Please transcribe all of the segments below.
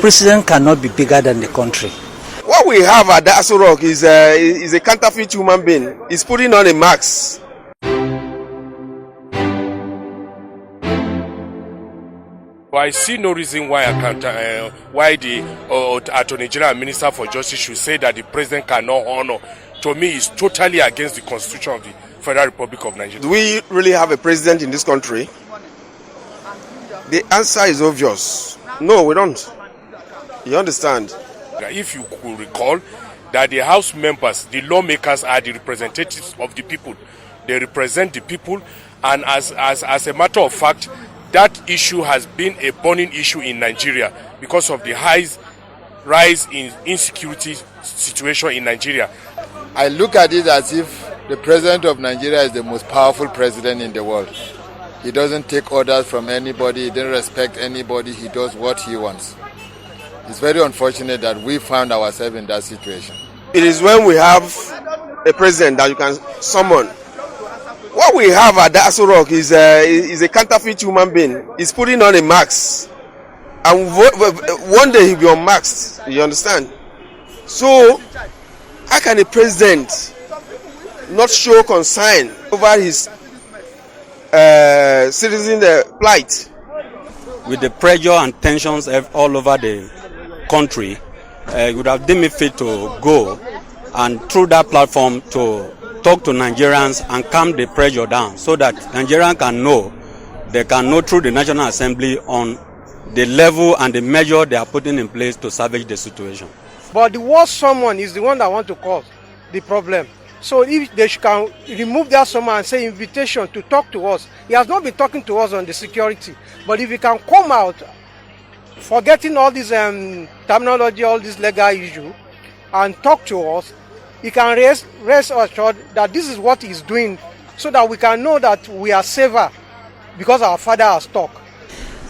President cannot be bigger than the country. What we have at the Aso Rock is a counterfeit human being. He's putting on a mask. I see no reason why the Attorney General and Minister for Justice should say that the president cannot honor. To me, it's totally against the Constitution of the Federal Republic of Nigeria. Do we really have a president in this country? The answer is obvious. No, we don't. You understand? If you could recall that the House members, the lawmakers, are the representatives of the people. They represent the people, and as a matter of fact, that issue has been a burning issue in Nigeria because of the rise in insecurity situation in Nigeria. I look at it as if the president of Nigeria is the most powerful president in the world. He doesn't take orders from anybody, he doesn't respect anybody, he does what he wants. It's very unfortunate that we found ourselves in that situation. It is when we have a president that you can summon. What we have at the Aso Rock is a counterfeit human being. He's putting on a mask. And one day he'll be unmasked. You understand? So, how can a president not show concern over his citizen plight? With the pressure and tensions all over the country, it would have deemed it fit to go and through that platform to talk to Nigerians and calm the pressure down so that Nigerians can know, they can know through the National Assembly on the level and the measure they are putting in place to salvage the situation. But the worst someone is the one that wants to cause the problem. So if they can remove that someone and say invitation to talk to us, he has not been talking to us on the security. But if he can come out, forgetting all this terminology, all this legal issue, and talk to us, he can rest assured that this is what he's doing so that we can know that we are safer because our father has talked.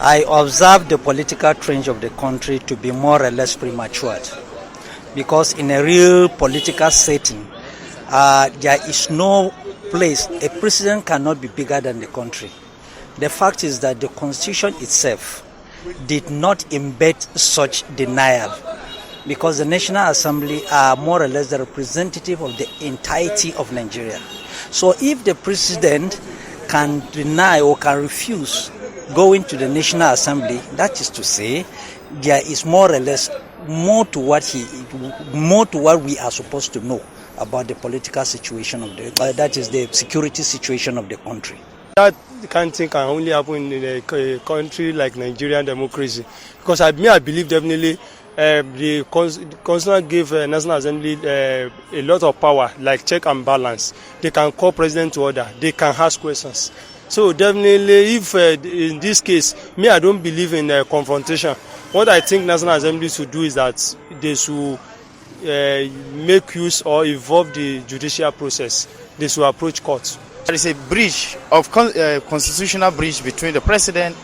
I observe the political trend of the country to be more or less premature because in a real political setting, there is no place, a president cannot be bigger than the country. The fact is that the Constitution itself did not embed such denial because the National Assembly are more or less the representative of the entirety of Nigeria. So if the president can deny or can refuse going to the National Assembly, that is to say, there is more or less more to what we are supposed to know about the political situation of that is the security situation of the country. That kind of thing can only happen in a country like Nigerian democracy, because I believe definitely the Constitution gave National Assembly a lot of power, like check and balance. They can call president to order. They can ask questions. So definitely, if in this case, I don't believe in confrontation. What I think National Assembly should do is that they should make use or evolve the judicial process. They should approach courts. There is a breach of constitutional breach between the president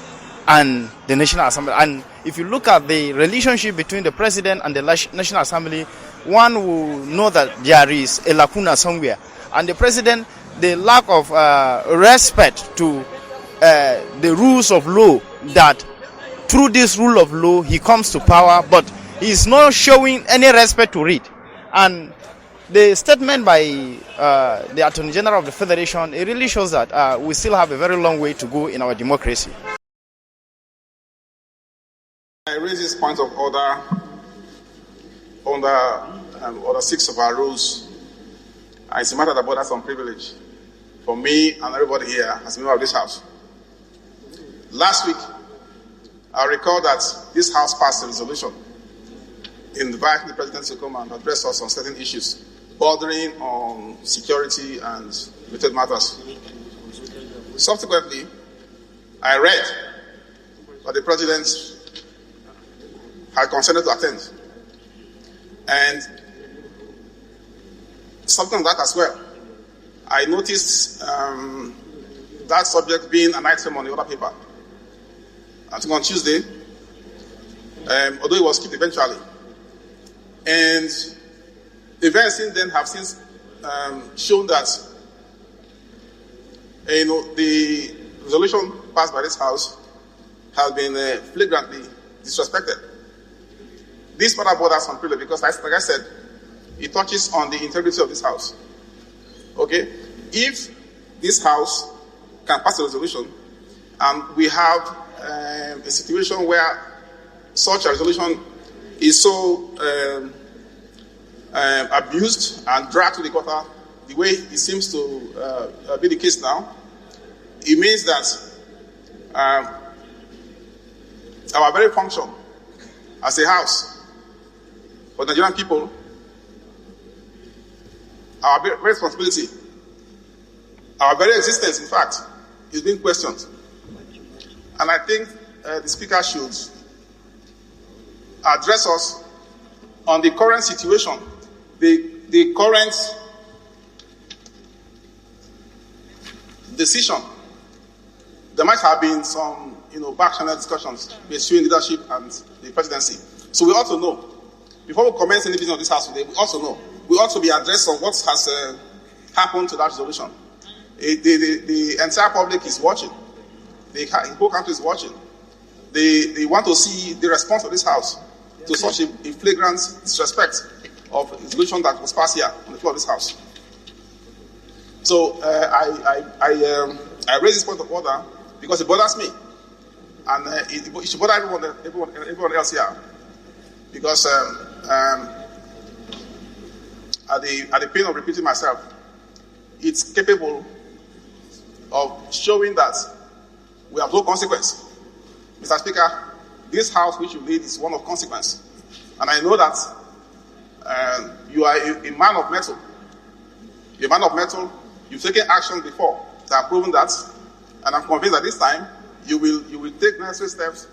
and the National Assembly. And if you look at the relationship between the president and the National Assembly, one will know that there is a lacuna somewhere. And the president, the lack of respect to the rules of law, that through this rule of law he comes to power, but he is not showing any respect to it. And the statement by the Attorney General of the Federation, it really shows that we still have a very long way to go in our democracy. I raise this point of order under Order 6 of our rules. It's a matter that borders on privilege for me and everybody here as a member of this House. Last week, I recall that this House passed a resolution inviting the President to come and address us on certain issues bordering on security and related matters. Subsequently, I read that the President had consented to attend. And something like that as well. I noticed that subject being an item on the other paper. I think on Tuesday, although it was skipped eventually. And events since then have since shown that the resolution passed by this House has been flagrantly disrespected. This matter borders on privilege because, like I said, it touches on the integrity of this house. Okay? If this house can pass a resolution and we have a situation where such a resolution is so abused and dragged to the gutter the way it seems to be the case now, it means that our very function as a house for Nigerian people, our very responsibility, our very existence, in fact, is being questioned. And I think the Speaker should address us on the current situation, the current decision. There might have been some, back channel discussions between leadership and the presidency. So we ought to know, before we commence anything on this house today, we ought to know. We ought to be addressed on what has happened to that resolution. The entire public is watching. The whole country is watching. They want to see the response of this house to such a flagrant disrespect of the resolution that was passed here on the floor of this house. So I raise this point of order because it bothers me, and it should bother everyone else here. Because at the pain of repeating myself, it's capable of showing that we have no consequence. Mr. Speaker, this house which you lead is one of consequence. And I know that you are a man of metal. You're a man of metal. You've taken action before that have proven that. And I'm convinced that this time you will take necessary steps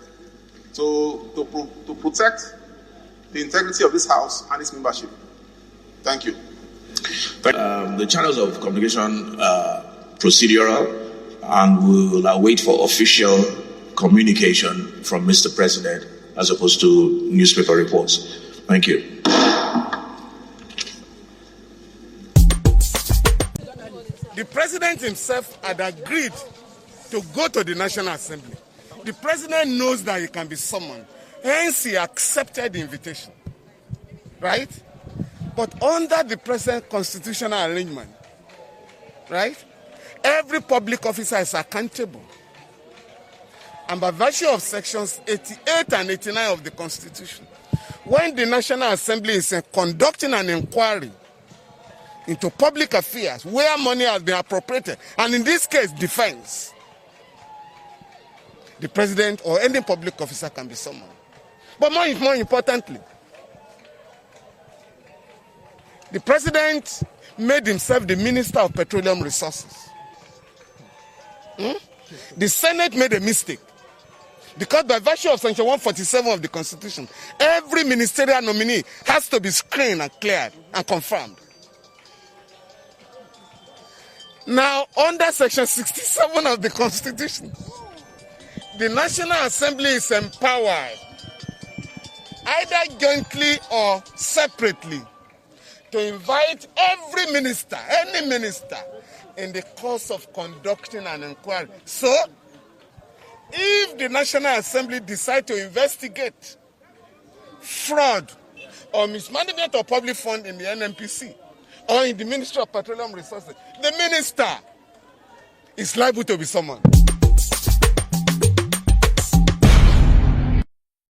to protect the integrity of this house and its membership. Thank you. The channels of communication are procedural, and we will await for official communication from Mr. President as opposed to newspaper reports. Thank you. The president himself had agreed to go to the National Assembly. The president knows that he can be summoned. Hence, he accepted the invitation. Right? But under the present constitutional arrangement, right, every public officer is accountable. And by virtue of sections 88 and 89 of the Constitution, when the National Assembly is conducting an inquiry into public affairs where money has been appropriated, and in this case, defense, the president or any public officer can be summoned. But more importantly, the president made himself the Minister of Petroleum Resources. The Senate made a mistake. Because by virtue of Section 147 of the Constitution, every ministerial nominee has to be screened and cleared and confirmed. Now, under Section 67 of the Constitution, the National Assembly is empowered, either jointly or separately, to invite every minister, any minister, in the course of conducting an inquiry. So, if the National Assembly decide to investigate fraud or mismanagement of public fund in the NNPC or in the Ministry of Petroleum Resources, the minister is liable to be summoned.